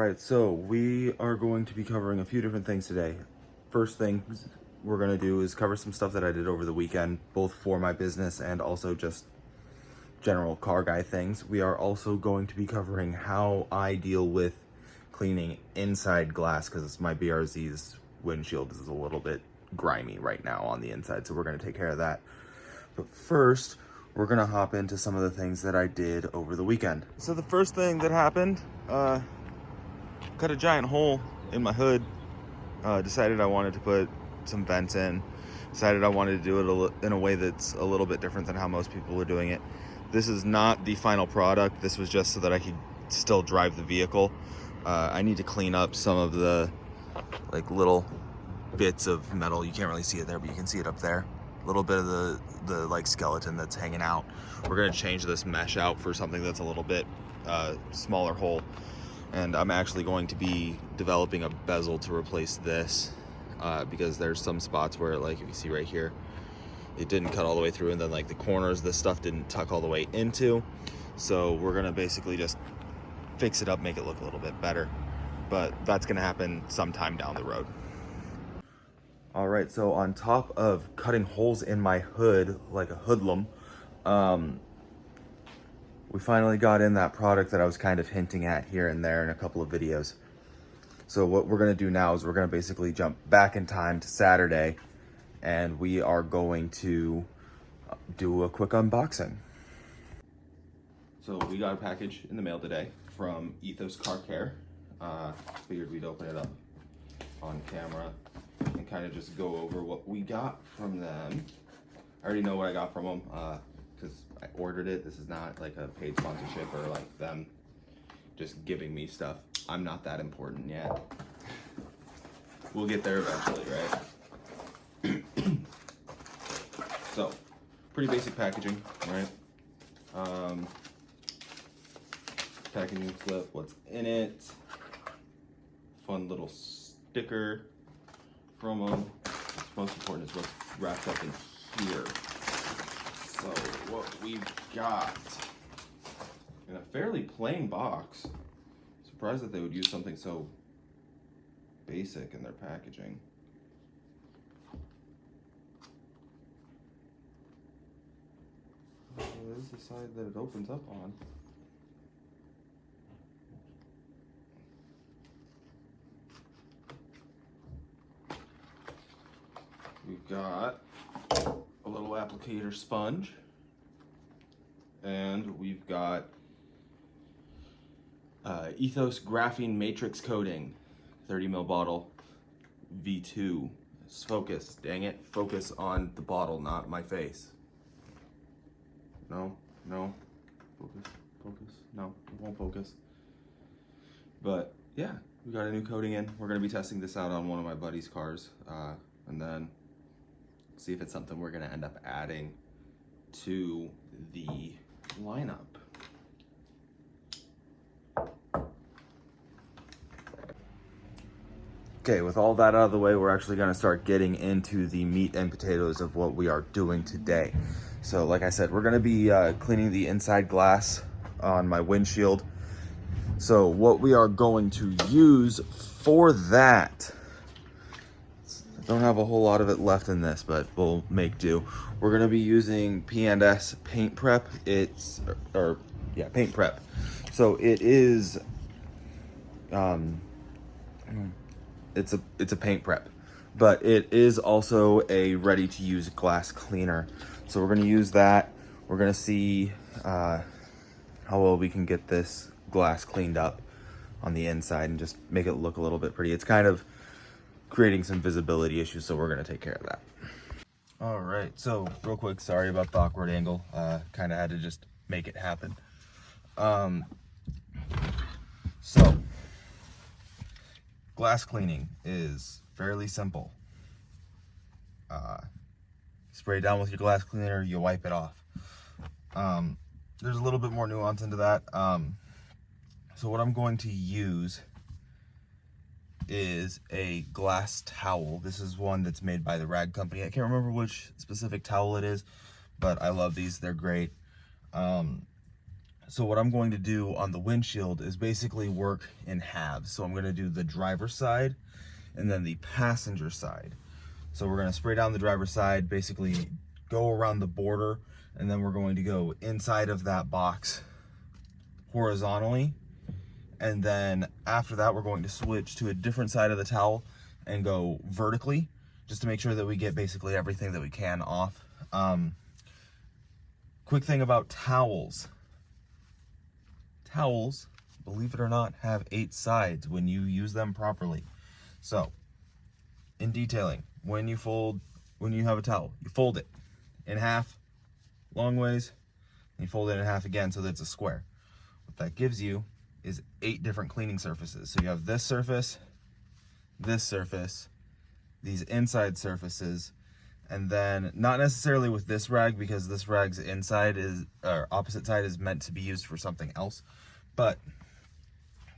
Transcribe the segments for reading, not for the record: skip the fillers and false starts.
right, so we are going to be covering a few different things today. First thing we're going to do is cover some stuff that I did over the weekend, both for my business and also just general car guy things. We are also going to be covering how I deal with cleaning inside glass, because my BRZ's windshield is a little bit grimy right now on the inside, so we're going to take care of that. But first, we're going to hop into some of the things that I did over the weekend. So the first thing that happened, cut a giant hole in my hood. Decided I wanted to put some vents in. Decided I wanted to do it in a way that's a little bit different than how most people were doing it. This is not the final product. This was just so that I could still drive the vehicle. I need to clean up some of the little bits of metal. You can't really see it there, but you can see it up there. A little bit of the skeleton that's hanging out. We're gonna change this mesh out for something that's a little bit smaller hole. And I'm actually going to be developing a bezel to replace this because there's some spots where, like, if you see right here, it didn't cut all the way through, and then the corners, this stuff didn't tuck all the way into. So we're gonna basically just fix it up, make it look a little bit better. But that's gonna happen sometime down the road. All right, so on top of cutting holes in my hood like a hoodlum, we finally got in that product that I was kind of hinting at here and there in a couple of videos. So what we're gonna do now is we're gonna basically jump back in time to Saturday, and we are going to do a quick unboxing. So we got a package in the mail today from Ethos Car Care. Figured we'd open it up on camera and kind of just go over what we got from them. I already know what I got from them because I ordered it. This is not like a paid sponsorship or like them just giving me stuff. I'm not that important yet. We'll get there eventually, right? So, pretty basic packaging, right? Packaging slip, what's in it? Fun little sticker from them. What's most important is what's wrapped up in here. So what we've got in a fairly plain box. Surprised that they would use something so basic in their packaging. This is the side that it opens up on. We've got a little applicator sponge, and we've got Ethos Graphene Matrix Coating, 30 ml bottle, V2. Focus, dang it, focus on the bottle, not my face. No, focus, no, it won't focus. But yeah, we got a new coating in. We're gonna be testing this out on one of my buddy's cars, and then see if it's something we're gonna end up adding to the lineup. Okay, with all that out of the way, we're actually gonna start getting into the meat and potatoes of what we are doing today. So like I said, we're gonna be cleaning the inside glass on my windshield. So what we are going to use for that, I don't have a whole lot of it left in this, but we'll make do. We're gonna be using Pns Paint Prep. Paint Prep. So it is, it's a paint prep, but it is also a ready-to-use glass cleaner. So we're gonna use that. We're gonna see how well we can get this glass cleaned up on the inside and just make it look a little bit pretty. It's kind of creating some visibility issues, so we're gonna take care of that. All right, so real quick, sorry about the awkward angle. Kind of had to just make it happen. So glass cleaning is fairly simple. Spray down with your glass cleaner, you wipe it off. There's a little bit more nuance into that. So what I'm going to use is a glass towel. This is one that's made by the Rag Company. I can't remember which specific towel it is, but I love these. They're great. So what I'm going to do on the windshield is basically work in halves. So I'm going to do the driver's side and then the passenger side. So we're going to spray down the driver's side, basically go around the border, and then we're going to go inside of that box horizontally. And then after that, we're going to switch to a different side of the towel and go vertically, just to make sure that we get basically everything that we can off. Quick thing about towels. Towels, believe it or not, have 8 sides when you use them properly. So, in detailing, when you have a towel, you fold it in half, long ways, and you fold it in half again so that it's a square. What that gives you is 8 different cleaning surfaces. So you have this surface, these inside surfaces, and then not necessarily with this rag, because this rag's inside is, or opposite side is meant to be used for something else, but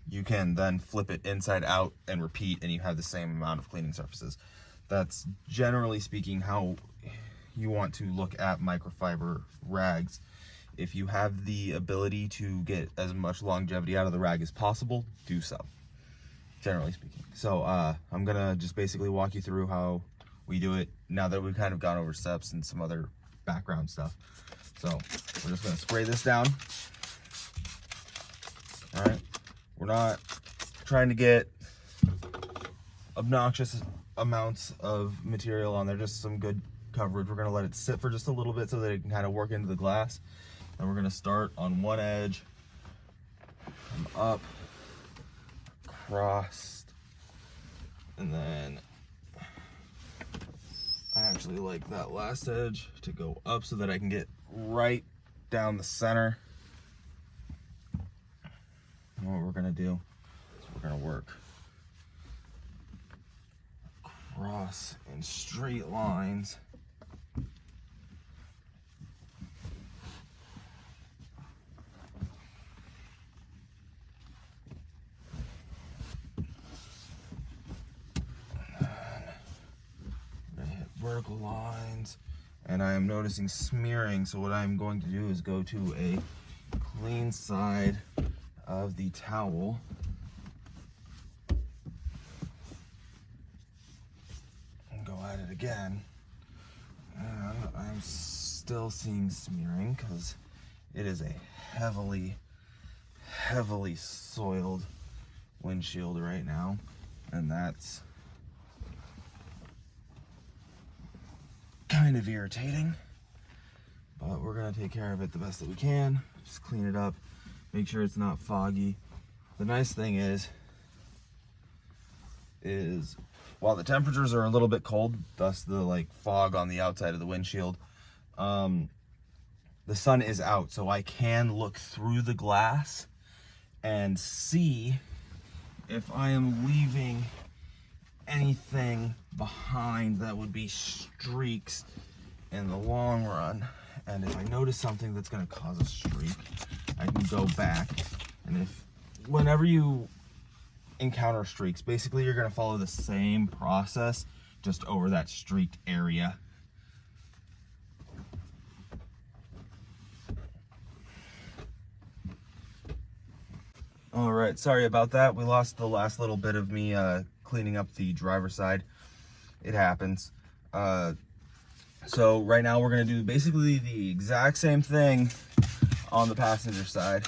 you can then flip it inside out and repeat, and you have the same amount of cleaning surfaces. That's generally speaking how you want to look at microfiber rags. If you have the ability to get as much longevity out of the rag as possible, do so, generally speaking. So I'm gonna just basically walk you through how we do it now that we've kind of gone over steps and some other background stuff. So we're just gonna spray this down. All right, we're not trying to get obnoxious amounts of material on there, just some good coverage. We're gonna let it sit for just a little bit so that it can kind of work into the glass. And we're gonna start on one edge, come up, across, and then I actually like that last edge to go up so that I can get right down the center. And what we're gonna do is we're gonna work across in straight lines. Vertical lines, and I am noticing smearing, so what I'm going to do is go to a clean side of the towel and go at it again. And I'm still seeing smearing because it is a heavily soiled windshield right now, and that's kind of irritating, but we're gonna take care of it the best that we can. Just clean it up, make sure it's not foggy. The nice thing is while the temperatures are a little bit cold, thus the like fog on the outside of the windshield, the sun is out, so I can look through the glass and see if I am leaving anything behind that would be streaks in the long run. And if I notice something that's going to cause a streak, I can go back, and whenever you encounter streaks, basically you're going to follow the same process just over that streaked area. All right, sorry about that. We lost the last little bit of me cleaning up the driver's side. It happens. So right now we're gonna do basically the exact same thing on the passenger side.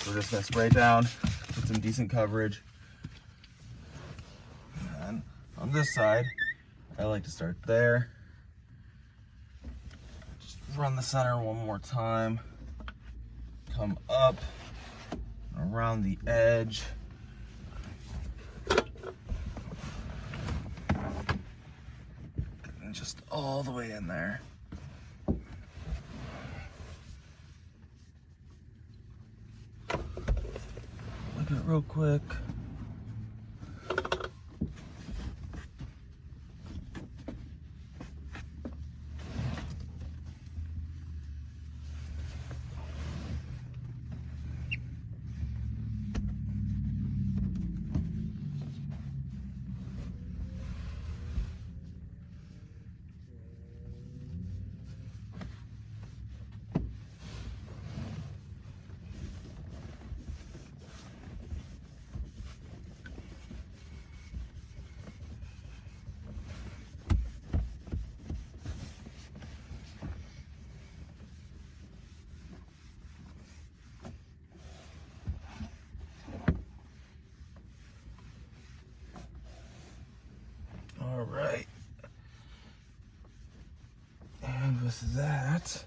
We're just gonna spray it down, get some decent coverage. And on this side, I like to start there. Just run the center one more time. Come up, around the edge. Just all the way in there. Look at it real quick. that,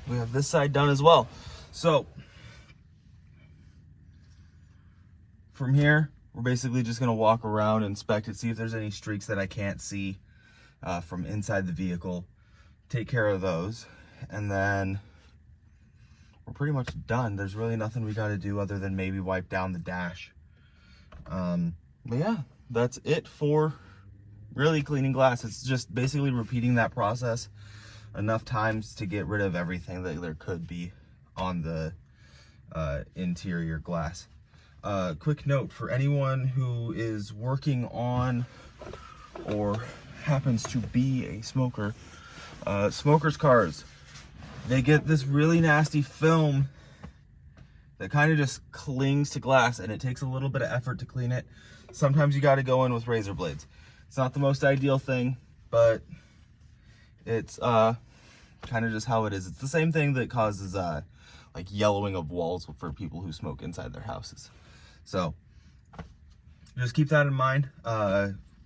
we have this side done as well. So from here, we're basically just gonna walk around, inspect it, see if there's any streaks that I can't see from inside the vehicle, take care of those, and then we're pretty much done. There's really nothing we gotta do other than maybe wipe down the dash. But yeah, that's it for really cleaning glass. It's just basically repeating that process enough times to get rid of everything that there could be on the interior glass. Quick note for anyone who is working on or happens to be a smoker, smokers' cars, they get this really nasty film that kind of just clings to glass, and it takes a little bit of effort to clean it. Sometimes you got to go in with razor blades. It's not the most ideal thing, but it's kind of just how it is. It's the same thing that causes like yellowing of walls for people who smoke inside their houses. So just keep that in mind.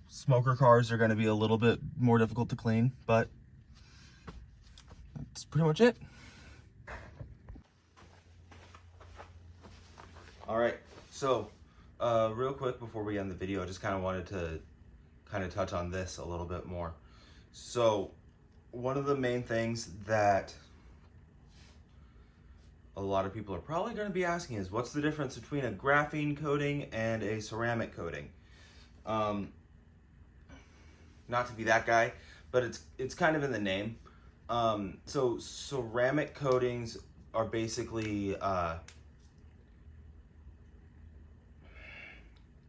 Smoker cars are going to be a little bit more difficult to clean, but that's pretty much it. All right, so real quick before we end the video, I just kind of wanted to touch on this a little bit more. So one of the main things that a lot of people are probably going to be asking is, what's the difference between a graphene coating and a ceramic coating? Not to be that guy, but it's kind of in the name. So ceramic coatings are basically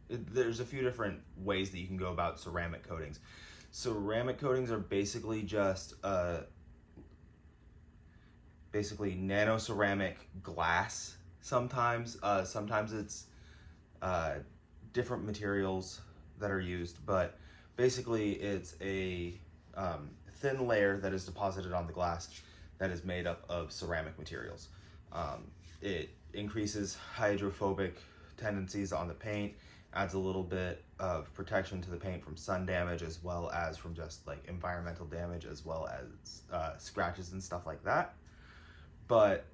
there's a few different ways that you can go about ceramic coatings. Ceramic coatings are basically just basically nano-ceramic glass sometimes. Sometimes it's different materials that are used, but basically it's a thin layer that is deposited on the glass that is made up of ceramic materials. It increases hydrophobic tendencies on the paint, adds a little bit of protection to the paint from sun damage, as well as from just like environmental damage, as well as scratches and stuff like that. But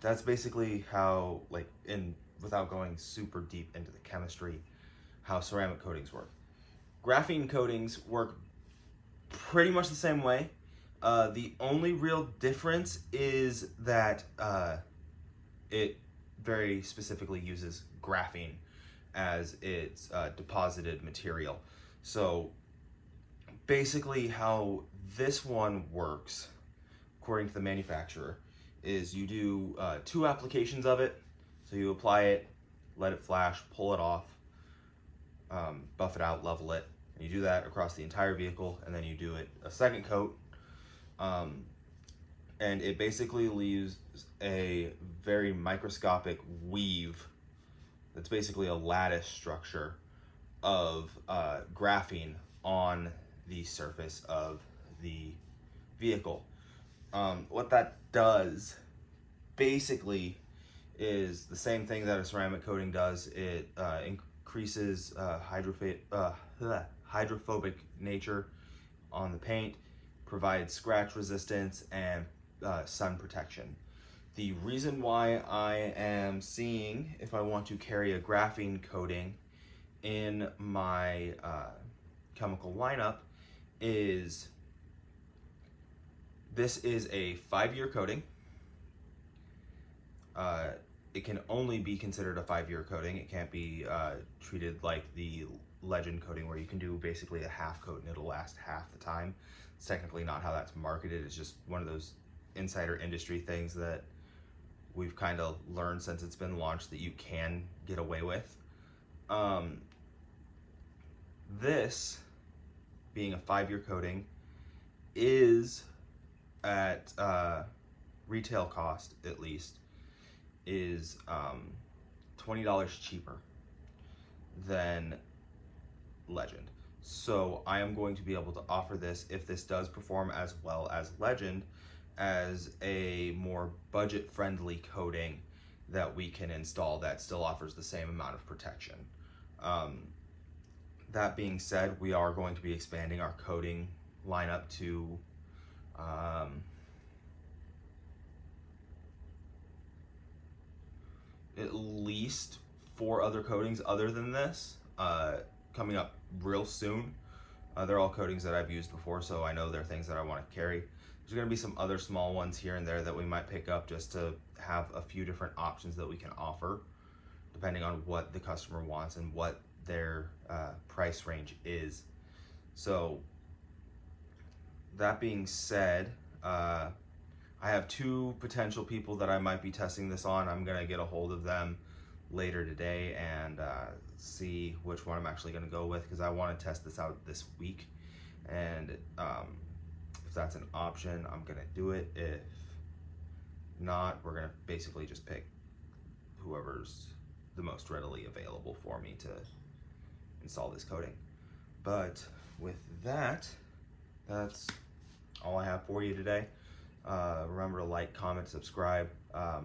that's basically how, like, without going super deep into the chemistry, how ceramic coatings work. Graphene coatings work pretty much the same way. The only real difference is that it very specifically uses graphene as its deposited material. So basically how this one works, according to the manufacturer, is you do 2 applications of it. So you apply it, let it flash, pull it off, buff it out, level it, and you do that across the entire vehicle, and then you do it a second coat, and it basically leaves a very microscopic weave that's basically a lattice structure of graphene on the surface of the vehicle. What that does basically is the same thing that a ceramic coating does. It increases hydrophobic nature on the paint, provides scratch resistance, and sun protection. The reason why I am seeing if I want to carry a graphene coating in my chemical lineup is this is a 5-year coating. It can only be considered a 5-year coating. It can't be treated like the Legend coating where you can do basically a half coat and it'll last half the time. It's technically not how that's marketed. It's just one of those insider industry things that we've kind of learned since it's been launched that you can get away with. This, being a 5-year coating, is at retail cost, at least, is $20 cheaper than Legend. So I am going to be able to offer this, if this does perform as well as Legend, as a more budget-friendly coating that we can install that still offers the same amount of protection. That being said, we are going to be expanding our coating lineup to at least 4 other coatings other than this coming up real soon. They're all coatings that I've used before, so I know they're things that I want to carry. There's going to be some other small ones here and there that we might pick up just to have a few different options that we can offer depending on what the customer wants and what their price range is. So that being said, I have 2 potential people that I might be testing this on. I'm going to get a hold of them later today and see which one I'm actually going to go with, because I want to test this out this week, and if that's an option, I'm going to do it. If not, we're going to basically just pick whoever's the most readily available for me to install this coating. But with that, that's all I have for you today. Remember to like, comment, subscribe. I've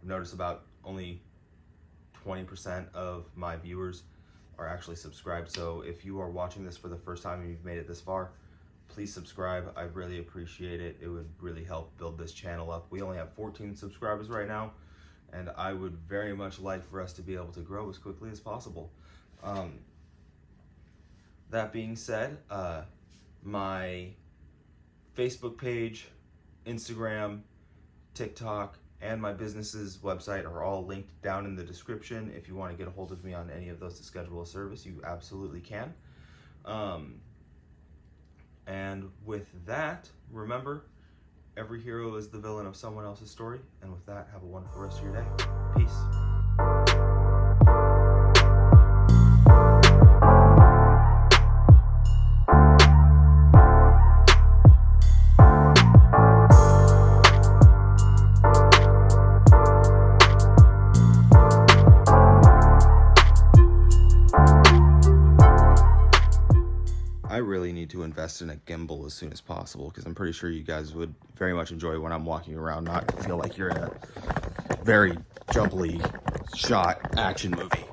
noticed about only 20% of my viewers are actually subscribed. So if you are watching this for the first time and you've made it this far, please subscribe. I really appreciate it. It would really help build this channel up. We only have 14 subscribers right now, and I would very much like for us to be able to grow as quickly as possible. That being said, my Facebook page, Instagram, TikTok, and my business's website are all linked down in the description. If you want to get a hold of me on any of those to schedule a service, you absolutely can. And with that, remember, every hero is the villain of someone else's story. And with that, have a wonderful rest of your day. Peace. I really need to invest in a gimbal as soon as possible, because I'm pretty sure you guys would very much enjoy when I'm walking around, not to feel like you're in a very jumpily shot action movie.